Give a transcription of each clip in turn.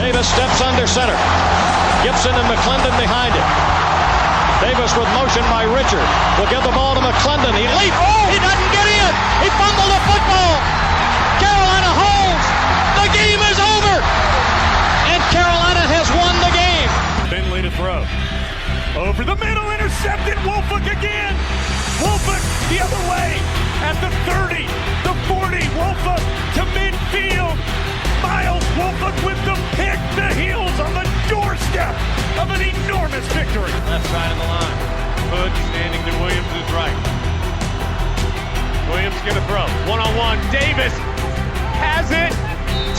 Davis steps under center. Gibson and McClendon behind him. Davis with motion by Richard. Will give the ball to McClendon. He leaps. Oh, he doesn't get in. He fumbled the football. Carolina holds. The game is over. And Carolina has won the game. Finley to throw. Over the middle, intercepted. Wolford again. Wolford the other way. At the 30, the 40. Wolford to midfield. Miles Wolford with the pick. The Heels on the doorstep of an enormous victory. Left side of the line. Hood standing to Williams' right. Williams gonna throw. One-on-one. Davis has it.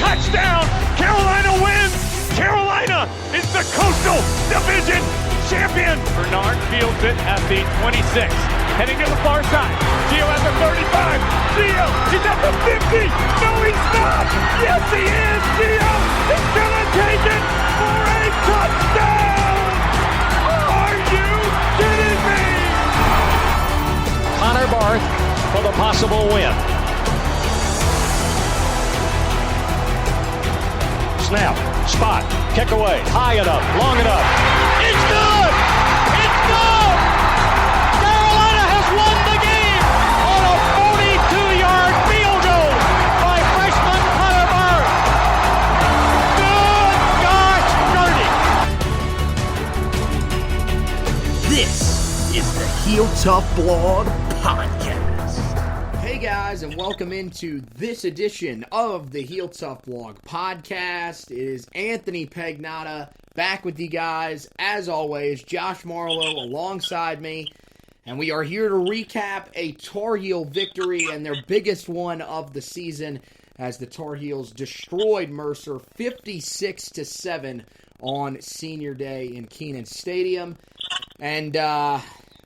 Touchdown. Carolina wins. Carolina is the Coastal Division champion. Bernard fields it at the 26. Heading to the far side. Gio at the 35. Gio, he's at the 50. No, he's not. Yes, he is. Gio is going to take it for a touchdown. Are you kidding me? Connor Barth for the possible win. Snap, spot, kick away, high enough, long enough. It's good! It's good! Carolina has won the game on a 42-yard field goal by freshman Connor Barth. Good gosh, dirty! This is the Heel Tough Blog Podcast. Hey guys, and welcome into this edition of the Heel Tough Blog Podcast. It is Anthony Pagnotta back with you guys. As always, Josh Marlowe alongside me. And we are here to recap a Tar Heel victory and their biggest one of the season as the Tar Heels destroyed Mercer 56-7 on Senior Day in Kenan Stadium. And,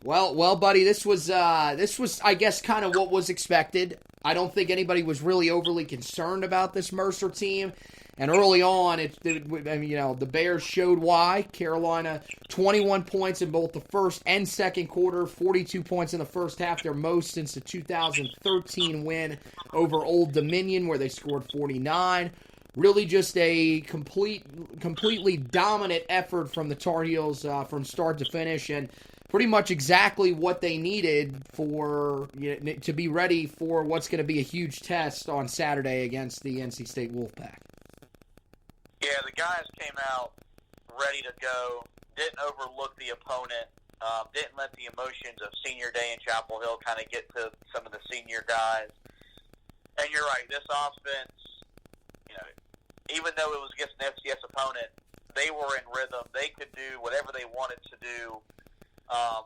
well, buddy, this was, I guess, kind of what was expected. I don't think anybody was really overly concerned about this Mercer team. And early on, the Bears showed why. Carolina, 21 points in both the first and second quarter, 42 points in the first half, their most since the 2013 win over Old Dominion, where they scored 49. Really just a completely dominant effort from the Tar Heels from start to finish, and pretty much exactly what they needed to be ready for what's going to be a huge test on Saturday against the NC State Wolfpack. Yeah, the guys came out ready to go, didn't overlook the opponent, didn't let the emotions of Senior Day in Chapel Hill kind of get to some of the senior guys. And you're right, this offense, even though it was against an FCS opponent, they were in rhythm. They could do whatever they wanted to do,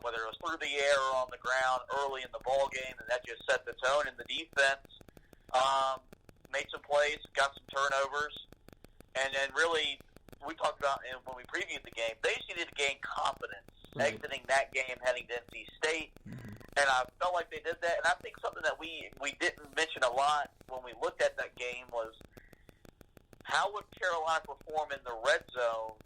whether it was through the air or on the ground early in the ball game, and that just set the tone. And the defense made some plays, got some turnovers, and then really, we talked about when we previewed the game, they just needed to gain confidence exiting that game, heading to NC State. And I felt like they did that. And I think something that we didn't mention a lot when we looked at that game was how would Carolina perform in the red zone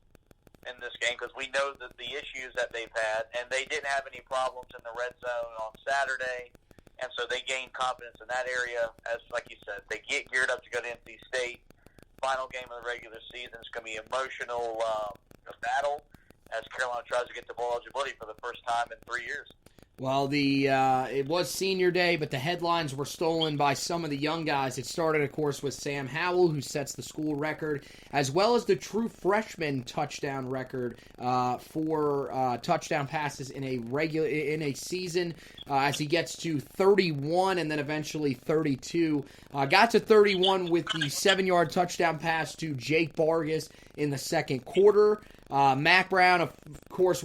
in this game, because we know that the issues that they've had, and they didn't have any problems in the red zone on Saturday, and so they gained confidence in that area. As like you said, they get geared up to go to NC State. Final game of the regular season. It's going to be an emotional battle as Carolina tries to get to bowl eligibility for the first time in 3 years. Well, it was Senior Day, but the headlines were stolen by some of the young guys. It started, of course, with Sam Howell, who sets the school record, as well as the true freshman touchdown record for touchdown passes in a season, as he gets to 31 and then eventually 32. Got to 31 with the 7-yard touchdown pass to Jake Vargas in the second quarter. Mac Brown, of course,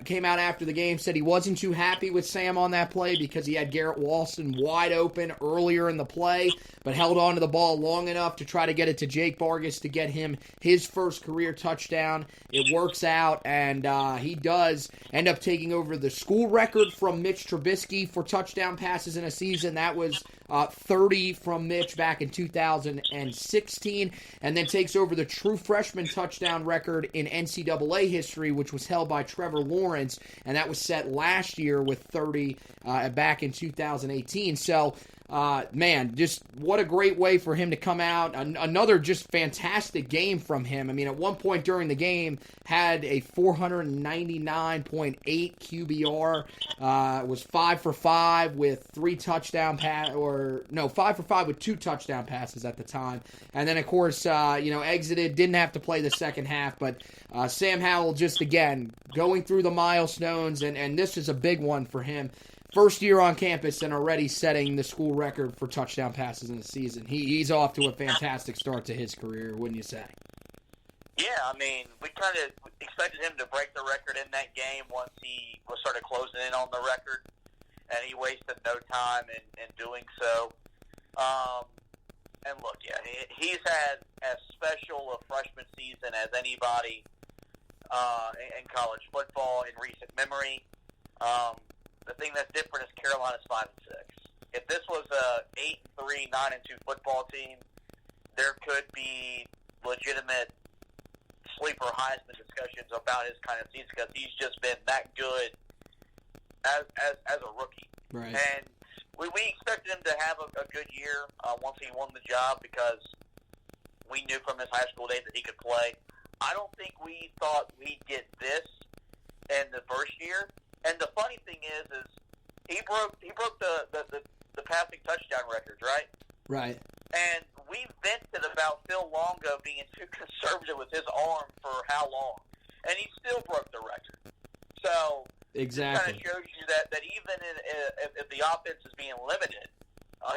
came out after the game, said he wasn't too happy with Sam on that play because he had Garrett Walston wide open earlier in the play, but held on to the ball long enough to try to get it to Jake Vargas to get him his first career touchdown. It works out, and he does end up taking over the school record from Mitch Trubisky for touchdown passes in a season. That was 30 from Mitch back in 2016, and then takes over the true freshman touchdown record in NCAA history, which was held by Trevor Lawrence, and that was set last year with 30 back in 2018. So man, just what a great way for him to come out. Another just fantastic game from him. I mean, at one point during the game, had a 499.8 QBR, was 5 for 5 with 3 touchdown pass, or no, 5 for 5 with 2 touchdown passes at the time. And then, of course, exited, didn't have to play the second half, but Sam Howell just, again, going through the milestones, and this is a big one for him. First year on campus and already setting the school record for touchdown passes in the season. He's off to a fantastic start to his career, wouldn't you say? Yeah, I mean, we kind of expected him to break the record in that game once he was started closing in on the record, and he wasted no time in doing so. And look, yeah, he's had as special a freshman season as anybody in college football in recent memory. The thing that's different is Carolina's 5-6. If this was a 8-3, 9-2 football team, there could be legitimate sleeper Heisman discussions about his kind of season because he's just been that good as a rookie. Right. And we expected him to have a good year once he won the job because we knew from his high school days that he could play. I don't think we thought we'd get this in the first year. And the funny thing is he broke the passing touchdown records, right? Right. And we vented about Phil Longo being too conservative with his arm for how long, and he still broke the record. So exactly, it kind of shows you that even if the offense is being limited,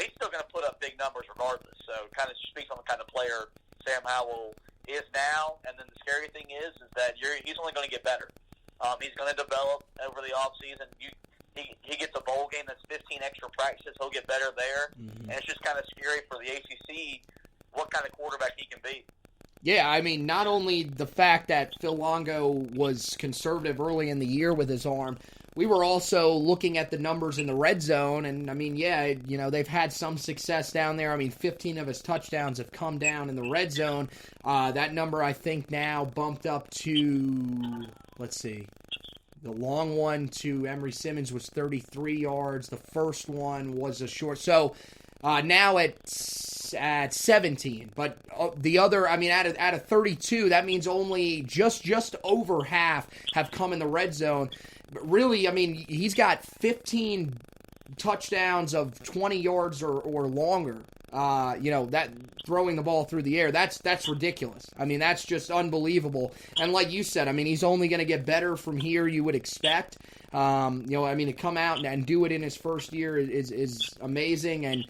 he's still going to put up big numbers regardless. So it kind of speaks on the kind of player Sam Howell is now. And then the scary thing is that he's only going to get better. He's going to develop over the offseason. He gets a bowl game that's 15 extra practices. He'll get better there. Mm-hmm. And it's just kind of scary for the ACC what kind of quarterback he can be. Yeah, I mean, not only the fact that Phil Longo was conservative early in the year with his arm, we were also looking at the numbers in the red zone. And, I mean, yeah, they've had some success down there. I mean, 15 of his touchdowns have come down in the red zone. That number, I think, now bumped up to, let's see, the long one to Emory Simmons was 33 yards. The first one was a short. So now at 17. But the other, I mean, out of 32, that means only just over half have come in the red zone. But really, I mean, he's got 15 touchdowns of 20 yards or longer. That throwing the ball through the air, that's ridiculous. I mean, that's just unbelievable. And like you said, I mean, he's only going to get better from here, you would expect. I mean, to come out and do it in his first year is amazing. And,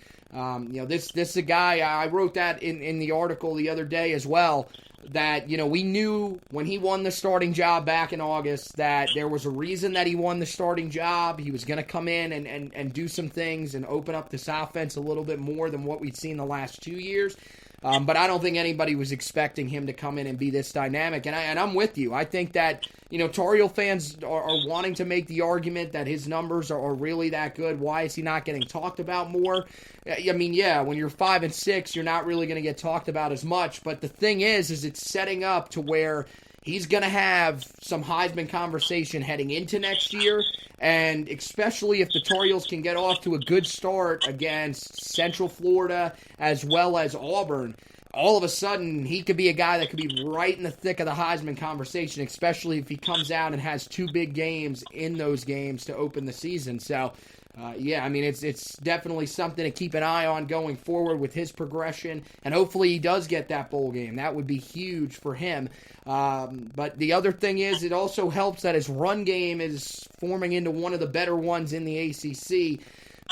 this is a guy, I wrote that in the article the other day as well, that, we knew when he won the starting job back in August that there was a reason that he won the starting job. He was going to come in and do some things and open up this offense a little bit more than what we'd seen the last 2 years. But I don't think anybody was expecting him to come in and be this dynamic. And I'm with you. I think that, Tar Heel fans are wanting to make the argument that his numbers are really that good. Why is he not getting talked about more? I mean, yeah, when you're 5-6, you're not really going to get talked about as much. But the thing is it's setting up to where he's going to have some Heisman conversation heading into next year, and especially if the Tar Heels can get off to a good start against Central Florida as well as Auburn, all of a sudden he could be a guy that could be right in the thick of the Heisman conversation, especially if he comes out and has 2 big games in those games to open the season. So, I mean, it's definitely something to keep an eye on going forward with his progression, and hopefully he does get that bowl game. That would be huge for him. But the other thing is it also helps that his run game is forming into one of the better ones in the ACC.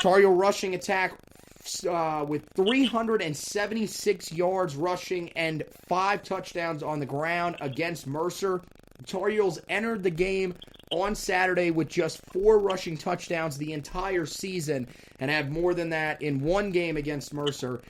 Tar Heel rushing attack with 376 yards rushing and 5 touchdowns on the ground against Mercer. Tar Heels entered the game on Saturday with just 4 rushing touchdowns the entire season and have more than that in one game against Mercer.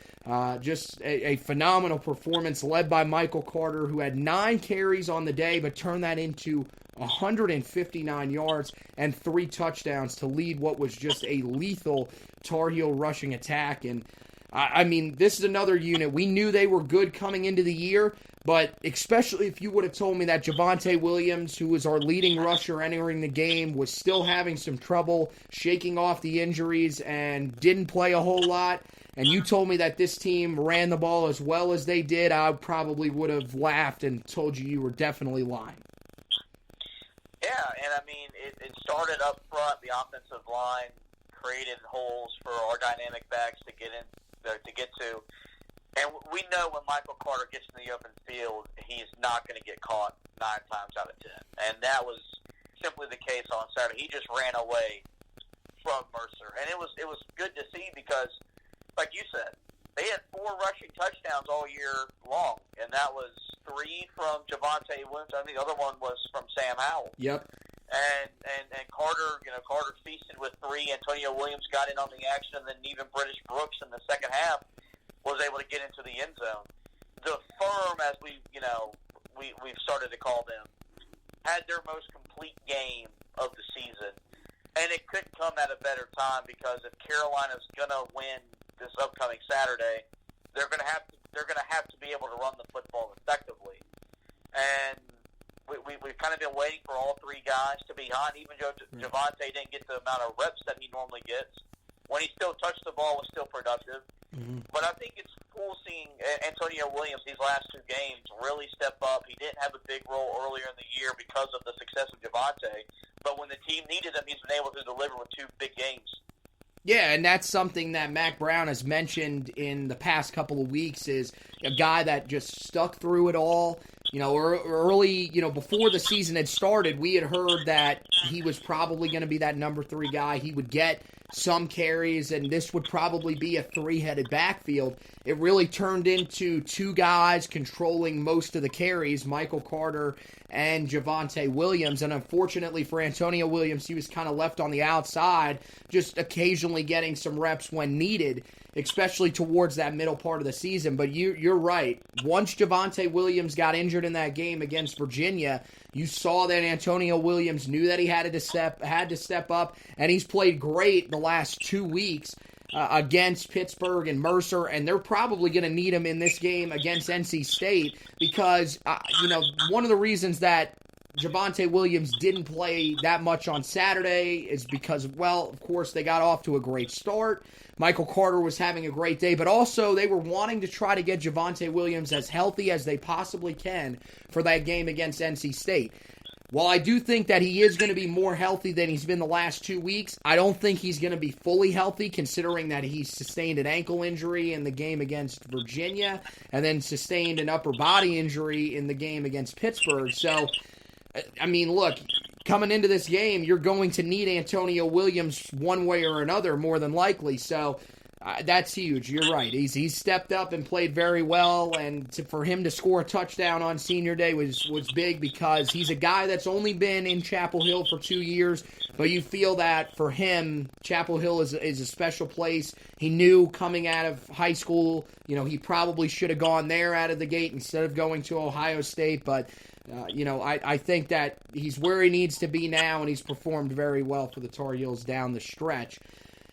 Just a phenomenal performance led by Michael Carter, who had 9 carries on the day but turned that into 159 yards and 3 touchdowns to lead what was just a lethal Tar Heel rushing attack. And I mean, this is another unit. We knew they were good coming into the year, but especially if you would have told me that Javonte Williams, who was our leading rusher entering the game, was still having some trouble shaking off the injuries and didn't play a whole lot, and you told me that this team ran the ball as well as they did, I probably would have laughed and told you were definitely lying. Yeah, and I mean, it started up front. The offensive line created holes for our dynamic backs to get to. And we know when Michael Carter gets in the open field, he's not going to get caught 9 times out of 10. And that was simply the case on Saturday. He just ran away from Mercer. And it was good to see because, like you said, they had 4 rushing touchdowns all year long. And that was 3 from Javonte Williams. I think the other one was from Sam Howell. Yep. And Carter, Carter feasted with 3. Antonio Williams got in on the action, and then even British Brooks in the second half was able to get into the end zone. The Firm, as we've started to call them, had their most complete game of the season, and it couldn't come at a better time because if Carolina's going to win this upcoming Saturday, they're going to have to be able to run the football effectively, and we've kind of been waiting for all 3 guys to be hot. Even though Javonte didn't get the amount of reps that he normally gets, when he still touched the ball, was still productive. Mm-hmm. But I think it's cool seeing Antonio Williams these last 2 games really step up. He didn't have a big role earlier in the year because of the success of Javonte, but when the team needed him, he's been able to deliver with 2 big games. Yeah, and that's something that Mac Brown has mentioned in the past couple of weeks, is a guy that just stuck through it all. Early, before the season had started, we had heard that he was probably going to be that number 3 guy. He would get some carries, and this would probably be a 3-headed backfield. It really turned into 2 guys controlling most of the carries, Michael Carter and Javonte Williams. And unfortunately for Antonio Williams, he was kind of left on the outside, just occasionally getting some reps when needed, especially towards that middle part of the season. But you're right. Once Javonte Williams got injured in that game against Virginia, you saw that Antonio Williams knew that he had to step up, and he's played great the last 2 weeks against Pittsburgh and Mercer, and they're probably going to need him in this game against NC State because, one of the reasons that Javonte Williams didn't play that much on Saturday is because, of course, they got off to a great start. Michael Carter was having a great day, but also they were wanting to try to get Javonte Williams as healthy as they possibly can for that game against NC State. While I do think that he is going to be more healthy than he's been the last 2 weeks, I don't think he's going to be fully healthy considering that he sustained an ankle injury in the game against Virginia and then sustained an upper body injury in the game against Pittsburgh. So, I mean, look, coming into this game, you're going to need Antonio Williams one way or another more than likely. So that's huge. You're right. He's stepped up and played very well, and for him to score a touchdown on Senior Day was big because he's a guy that's only been in Chapel Hill for 2 years, but you feel that for him, Chapel Hill is a special place. He knew coming out of high school, he probably should have gone there out of the gate instead of going to Ohio State, but I think that he's where he needs to be now, and he's performed very well for the Tar Heels down the stretch.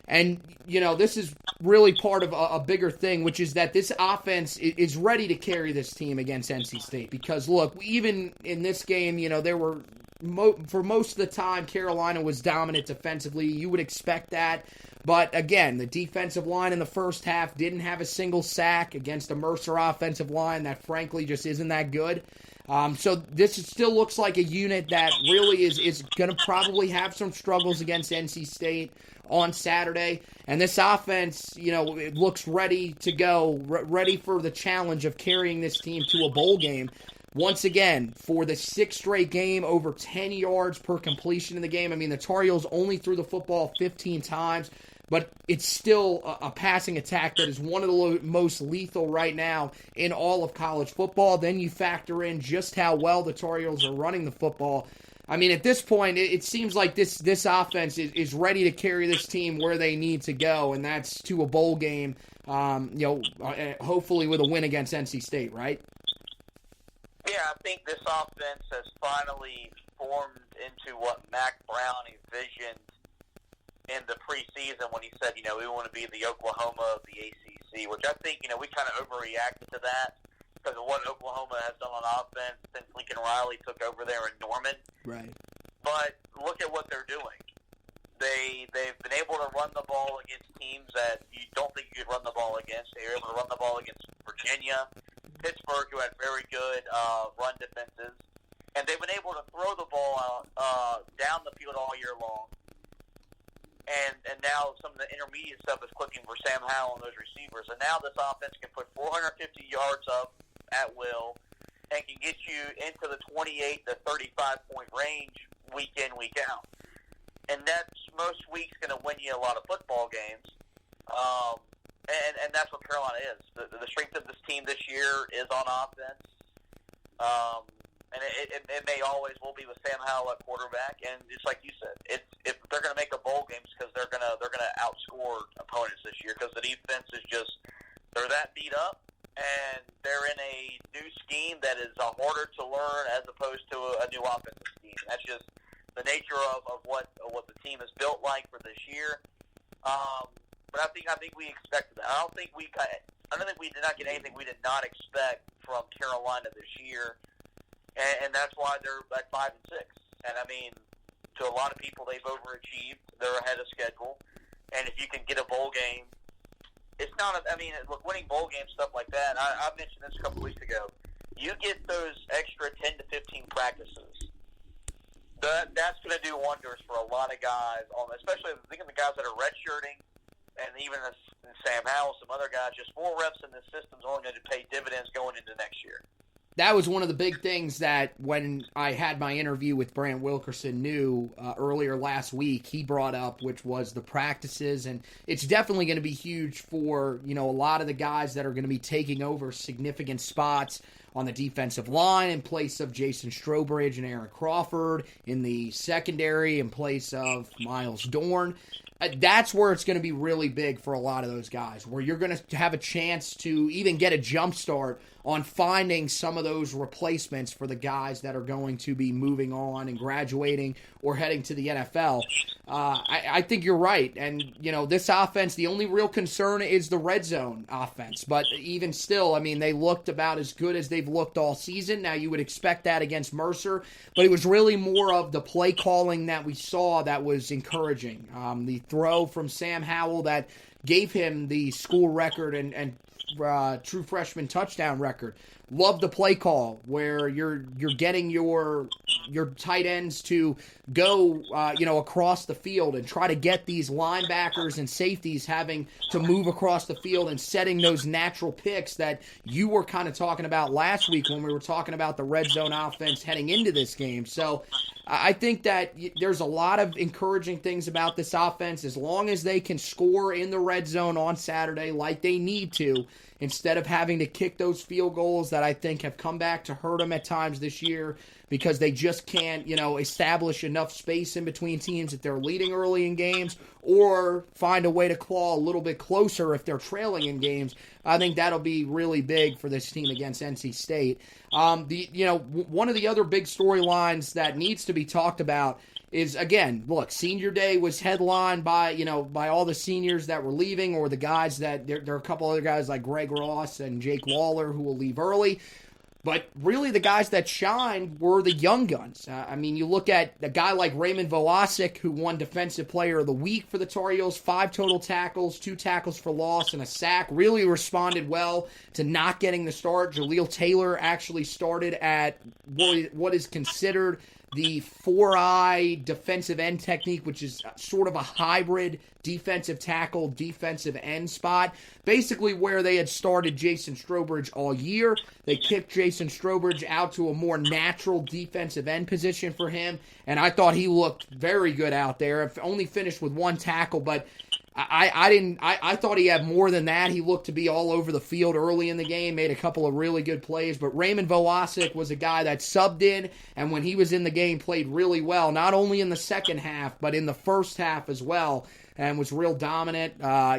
And, this is really part of a bigger thing, which is that this offense is ready to carry this team against NC State. Because, look, even in this game, there were, for most of the time, Carolina was dominant defensively. You would expect that. But, again, the defensive line in the first half didn't have a single sack against a Mercer offensive line that, frankly, just isn't that good. So this still looks like a unit that really is going to probably have some struggles against NC State on Saturday. And this offense, it looks ready to go, ready for the challenge of carrying this team to a bowl game. Once again, for the 6th straight game, over 10 yards per completion in the game. I mean, the Tar Heels only threw the football 15 times, but it's still a passing attack that is one of the most lethal right now in all of college football. Then you factor in just how well the Tar Heels are running the football. I mean, at this point, it seems like this offense is ready to carry this team where they need to go, and that's to a bowl game, hopefully with a win against NC State, right? Yeah, I think this offense has finally formed into what Mac Brown envisioned in the preseason when he said, we want to be the Oklahoma of the ACC. SEC, which I think, we kind of overreacted to that because of what Oklahoma has done on offense since Lincoln Riley took over there in Norman. Right. But look at what they're doing. They've been able to run the ball against teams that you don't think you could run the ball against. They were able to run the ball against Virginia, Pittsburgh, who had very good run defenses. And they've been able to throw the ball down the field all year long. And now some of the intermediate stuff is clicking for Sam Howell and those receivers. And now this offense can put 450 yards up at will and can get you into the 28 to 35-point range week in, week out. And that's most weeks going to win you a lot of football games. And that's what Carolina is. The strength of this team this year is on offense. And it may always will be with Sam Howell at quarterback. And it's like you said, if they're going to make a bowl games because they're going to outscore opponents this year because the defense is just they're that beat up and they're in a new scheme that is harder to learn as opposed to a new offensive scheme. That's just the nature of what the team is built like for this year. But I think we expected that. I don't think we did not get anything we did not expect from Carolina this year. And that's why they're at 5-6. And I mean, to a lot of people, they've overachieved. They're ahead of schedule. And if you can get a bowl game, it's not. Look, winning bowl games, stuff like that. I mentioned this a couple weeks ago. You get those extra 10 to 15 practices. That's going to do wonders for a lot of guys. Especially thinking of the guys that are redshirting, and even Sam Howell, some other guys. Just more reps in the system's only going to pay dividends going into next year. That was one of the big things that when I had my interview with Brant Wilkerson earlier last week, he brought up, which was the practices. And it's definitely going to be huge for, a lot of the guys that are going to be taking over significant spots on the defensive line in place of Jason Strobridge and Aaron Crawford, in the secondary in place of Miles Dorn. That's where it's going to be really big for a lot of those guys, where you're going to have a chance to even get a jump start on finding some of those replacements for the guys that are going to be moving on and graduating or heading to the NFL. I think you're right. And, this offense, the only real concern is the red zone offense. But even still, they looked about as good as they've looked all season. Now, you would expect that against Mercer, but it was really more of the play calling that we saw that was encouraging. The throw from Sam Howell that gave him the school record and true freshman touchdown record. Love the play call where you're getting your tight ends to go across the field and try to get these linebackers and safeties having to move across the field and setting those natural picks that you were kind of talking about last week when we were talking about the red zone offense heading into this game. So I think that there's a lot of encouraging things about this offense as long as they can score in the red zone on Saturday like they need to, instead of having to kick those field goals that I think have come back to hurt them at times this year because they just can't, establish enough space in between teams if they're leading early in games or find a way to claw a little bit closer if they're trailing in games. I think that'll be really big for this team against NC State. One of the other big storylines that needs to be talked about is, again, look, Senior Day was headlined by all the seniors that were leaving, or the guys that there are a couple other guys like Greg Ross and Jake Lawler who will leave early. But really the guys that shined were the young guns. You look at a guy like Raymond Voasic, who won Defensive Player of the Week for the Tar Heels, 5 total tackles, 2 tackles for loss, and a sack. Really responded well to not getting the start. Jaleel Taylor actually started at what is considered the 4-eye defensive end technique, which is sort of a hybrid defensive tackle, defensive end spot. Basically where they had started Jason Strobridge all year. They kicked Jason Strobridge out to a more natural defensive end position for him, and I thought he looked very good out there. Only finished with 1 tackle, but I thought he had more than that. He looked to be all over the field early in the game, made a couple of really good plays. But Raymond Voasic was a guy that subbed in, and when he was in the game, played really well, not only in the second half, but in the first half as well, and was real dominant.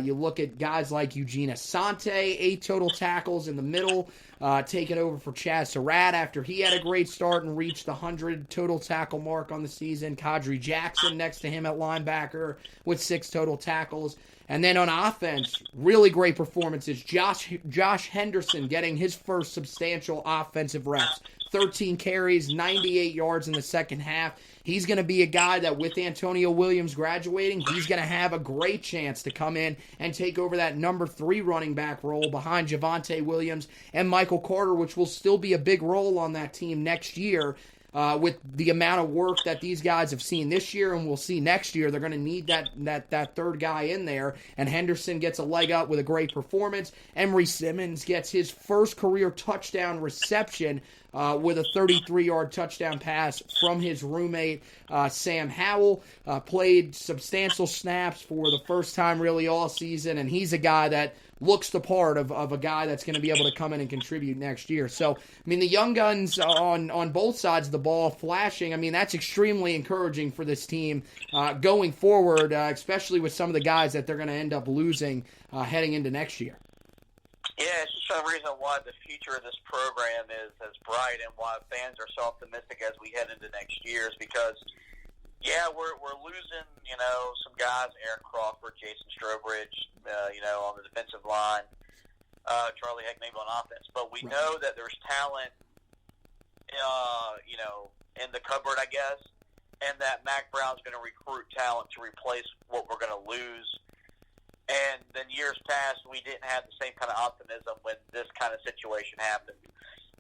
You look at guys like Eugene Asante, 8 total tackles in the middle, taking over for Chaz Surratt after he had a great start and reached the 100 total tackle mark on the season. Kadri Jackson next to him at linebacker with 6 total tackles. And then on offense, really great performances. Josh Henderson getting his first substantial offensive reps. 13 carries, 98 yards in the second half. He's going to be a guy that with Antonio Williams graduating, he's going to have a great chance to come in and take over that number 3 running back role behind Javonte Williams and Michael Carter, which will still be a big role on that team next year. With the amount of work that these guys have seen this year and we'll see next year, they're going to need that third guy in there. And Henderson gets a leg up with a great performance. Emery Simmons gets his first career touchdown reception with a 33-yard touchdown pass from his roommate, Sam Howell. Played substantial snaps for the first time really all season, and he's a guy that looks the part of a guy that's going to be able to come in and contribute next year. So, I mean, the young guns on both sides of the ball flashing, I mean, that's extremely encouraging for this team going forward, especially with some of the guys that they're going to end up losing heading into next year. Yeah, it's just a reason why the future of this program is as bright and why fans are so optimistic as we head into next year is because, yeah, we're losing, some guys, Aaron Crawford, Jason Strobridge, on the defensive line, Charlie Heck maybe on offense. But we know that there's talent, in the cupboard, I guess, and that Mac Brown's going to recruit talent to replace what we're going to lose. And then years past, we didn't have the same kind of optimism when this kind of situation happened.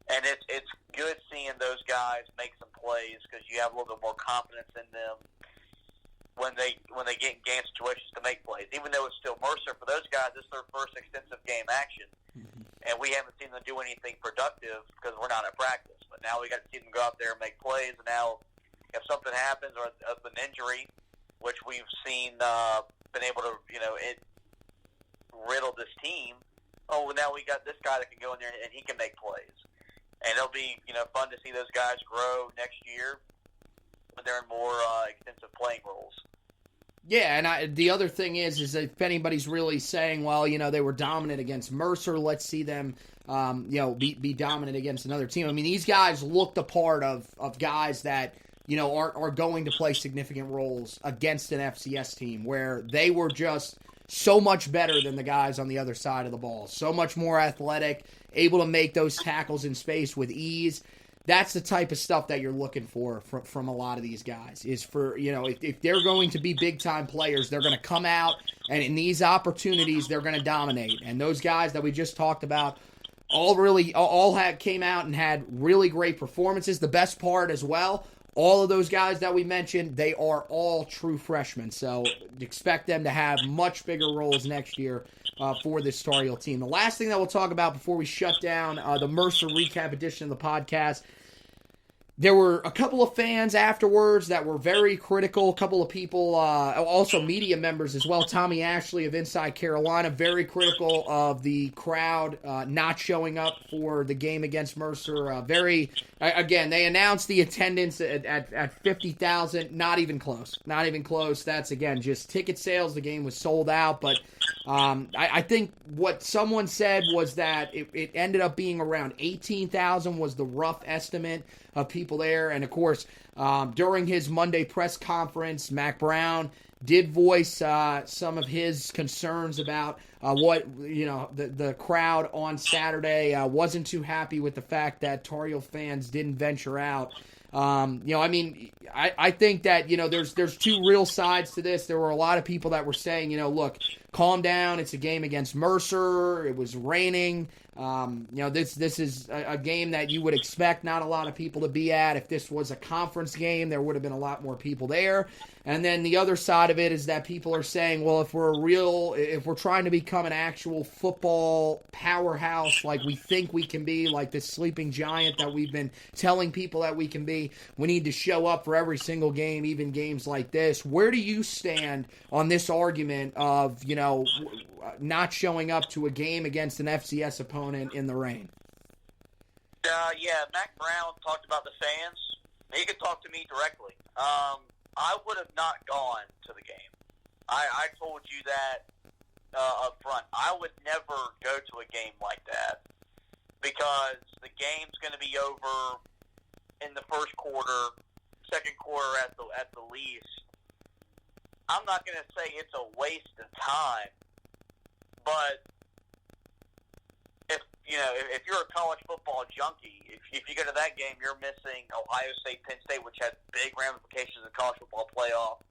And it's good seeing those guys make some plays because you have a little bit more confidence in them when they get in game situations to make plays. Even though it's still Mercer, for those guys, this is their first extensive game action. And we haven't seen them do anything productive because we're not at practice. But now we got to see them go out there and make plays. And now if something happens or of an injury, which we've seen been able to, it riddle this team, well, now we got this guy that can go in there and he can make plays. And it'll be, fun to see those guys grow next year when they're in more extensive playing roles. Yeah, and the other thing is if anybody's really saying, well, they were dominant against Mercer, let's see them, be dominant against another team. I mean, these guys look the part of guys that, are going to play significant roles against an FCS team where they were just so much better than the guys on the other side of the ball. So much more athletic, able to make those tackles in space with ease. That's the type of stuff that you're looking for from a lot of these guys is for, if they're going to be big-time players, they're going to come out, and in these opportunities, they're going to dominate. And those guys that we just talked about all came out and had really great performances. The best part as well, all of those guys that we mentioned, they are all true freshmen. So expect them to have much bigger roles next year for this Tar Heel team. The last thing that we'll talk about before we shut down the Mercer recap edition of the podcast, there were a couple of fans afterwards that were very critical. A couple of people, also media members as well. Tommy Ashley of Inside Carolina, very critical of the crowd not showing up for the game against Mercer. Again, they announced the attendance at 50,000. Not even close. Not even close. That's, again, just ticket sales. The game was sold out. But I think what someone said was that it ended up being around 18,000 was the rough estimate of people there. And, of course, during his Monday press conference, Mac Brown did voice some of his concerns about what, the crowd on Saturday wasn't too happy with the fact that Tar Heel fans didn't venture out. I think that, there's two real sides to this. There were a lot of people that were saying, look, calm down. It's a game against Mercer. It was raining. This is a game that you would expect not a lot of people to be at. If this was a conference game, there would have been a lot more people there. And then the other side of it is that people are saying, well, if we're trying to become an actual football powerhouse like we think we can be, like this sleeping giant that we've been telling people that we can be, we need to show up for every single game, even games like this. Where do you stand on this argument of, not showing up to a game against an FCS opponent in the rain? Mac Brown talked about the fans. He could talk to me directly. I would have not gone to the game. I told you that up front. I would never go to a game like that because the game's going to be over in the first quarter, second quarter at the least. I'm not going to say it's a waste of time, but if you're a college football junkie, if you go to that game, you're missing Ohio State, Penn State, which has big ramifications in college football playoff.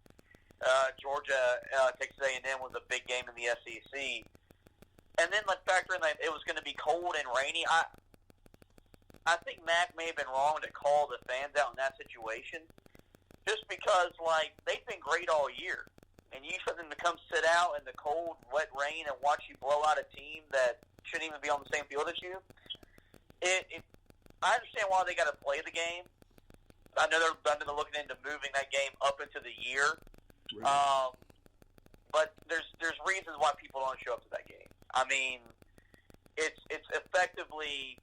Georgia, Texas A&M was a big game in the SEC. And then factor in that it was going to be cold and rainy. I think Mac may have been wrong to call the fans out in that situation, just because they've been great all year, and you expect them to come sit out in the cold, wet rain and watch you blow out a team that shouldn't even be on the same field as you. I understand why they got to play the game. I know they're looking into moving that game up into the year. Right. But there's reasons why people don't show up to that game. I mean, it's effectively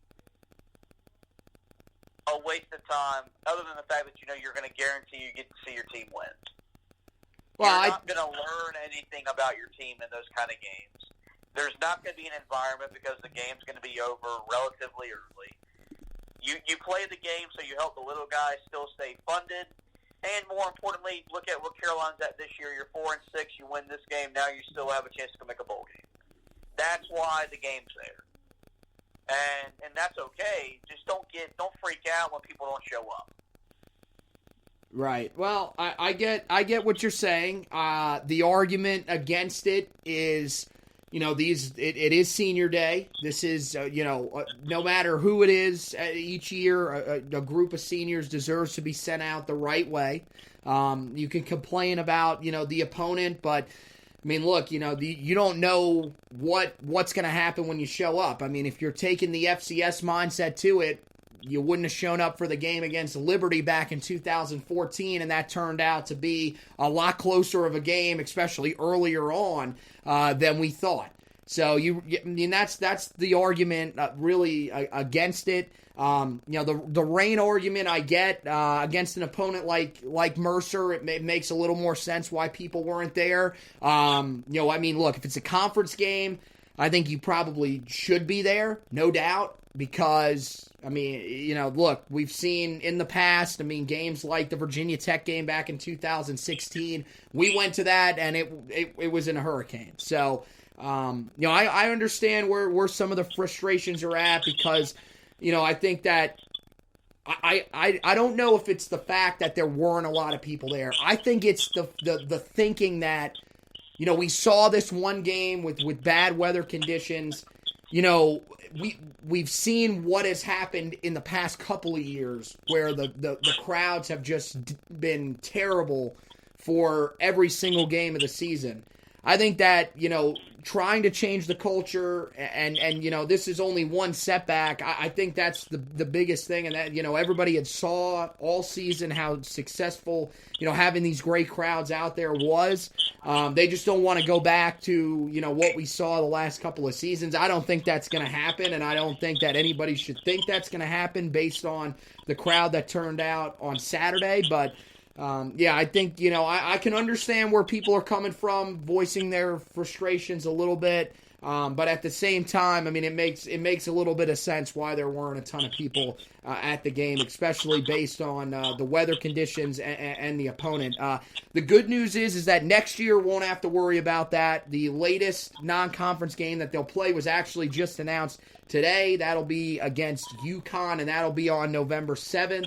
a waste of time, other than the fact that you're going to guarantee you get to see your team win. Well, you're not going to learn anything about your team in those kind of games. There's not going to be an environment because the game's going to be over relatively early. You play the game so you help the little guys still stay funded. And more importantly, look at what Carolina's at this year. You're 4-6. You win this game. Now you still have a chance to make a bowl game. That's why the game's there. And that's okay. Just don't freak out when people don't show up. Right. Well, I get what you're saying. The argument against it is, it is senior day. This is, no matter who it is, each year a group of seniors deserves to be sent out the right way. You can complain about, the opponent, but I mean, look, you don't know what's going to happen when you show up. I mean, if you're taking the FCS mindset to it, you wouldn't have shown up for the game against Liberty back in 2014, and that turned out to be a lot closer of a game, especially earlier on, than we thought. So that's the argument really against it. The rain argument I get against an opponent like Mercer, it makes a little more sense why people weren't there. Look, if it's a conference game, I think you probably should be there, no doubt, because look, we've seen in the past, games like the Virginia Tech game back in 2016, we went to that and it was in a hurricane. So, I understand where some of the frustrations are at, because, I think that I don't know if it's the fact that there weren't a lot of people there. I think it's the thinking that, we saw this one game with bad weather conditions. We've seen what has happened in the past couple of years where the crowds have just been terrible for every single game of the season. I think that, trying to change the culture and this is only one setback. I think that's the biggest thing, and that, everybody had saw all season how successful, having these great crowds out there was. They just don't want to go back to, what we saw the last couple of seasons. I don't think that's going to happen, and I don't think that anybody should think that's going to happen based on the crowd that turned out on Saturday. But I think, I can understand where people are coming from, voicing their frustrations a little bit. But at the same time, it makes a little bit of sense why there weren't a ton of people at the game, especially based on the weather conditions and the opponent. The good news is that next year won't have to worry about that. The latest non-conference game that they'll play was actually just announced today. That'll be against UConn, and that'll be on November 7th.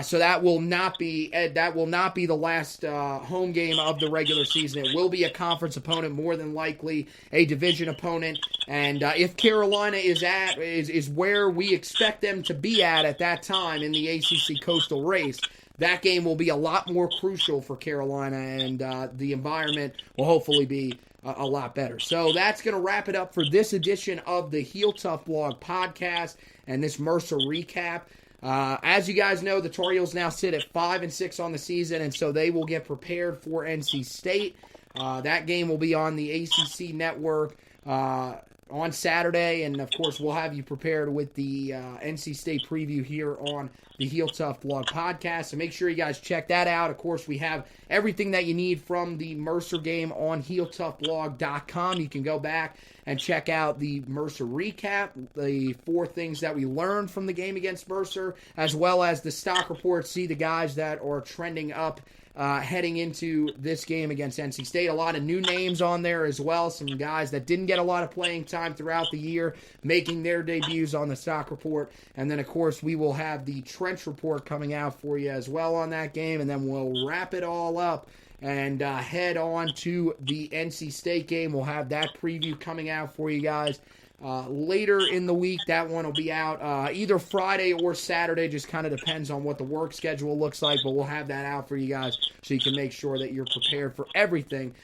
So that will not be the last home game of the regular season. It will be a conference opponent, more than likely a division opponent. And if Carolina is where we expect them to be at that time in the ACC Coastal race, that game will be a lot more crucial for Carolina, and the environment will hopefully be a lot better. So that's going to wrap it up for this edition of the Heel Tough Blog podcast and this Mercer recap. As you guys know, the Tar Heels now sit at 5-6 on the season, and so they will get prepared for NC State. That game will be on the ACC network on Saturday, and of course we'll have you prepared with the NC State preview here on the Heel Tough Blog podcast. So make sure you guys check that out. Of course, we have everything that you need from the Mercer game on HeelToughBlog.com. You can go back and check out the Mercer recap, the 4 things that we learned from the game against Mercer, as well as the stock report. See the guys that are trending up heading into this game against NC State. A lot of new names on there as well. Some guys that didn't get a lot of playing time throughout the year making their debuts on the Stock Report. And then, of course, we will have the Trench Report coming out for you as well on that game. And then we'll wrap it all up and head on to the NC State game. We'll have that preview coming out for you guys later in the week. That one will be out either Friday or Saturday. Just kind of depends on what the work schedule looks like. But we'll have that out for you guys so you can make sure that you're prepared for everything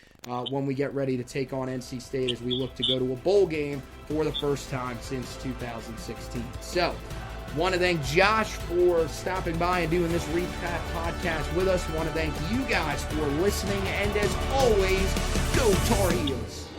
when we get ready to take on NC State as we look to go to a bowl game for the first time since 2016. So, want to thank Josh for stopping by and doing this recap podcast with us. Want to thank you guys for listening. And as always, go Tar Heels.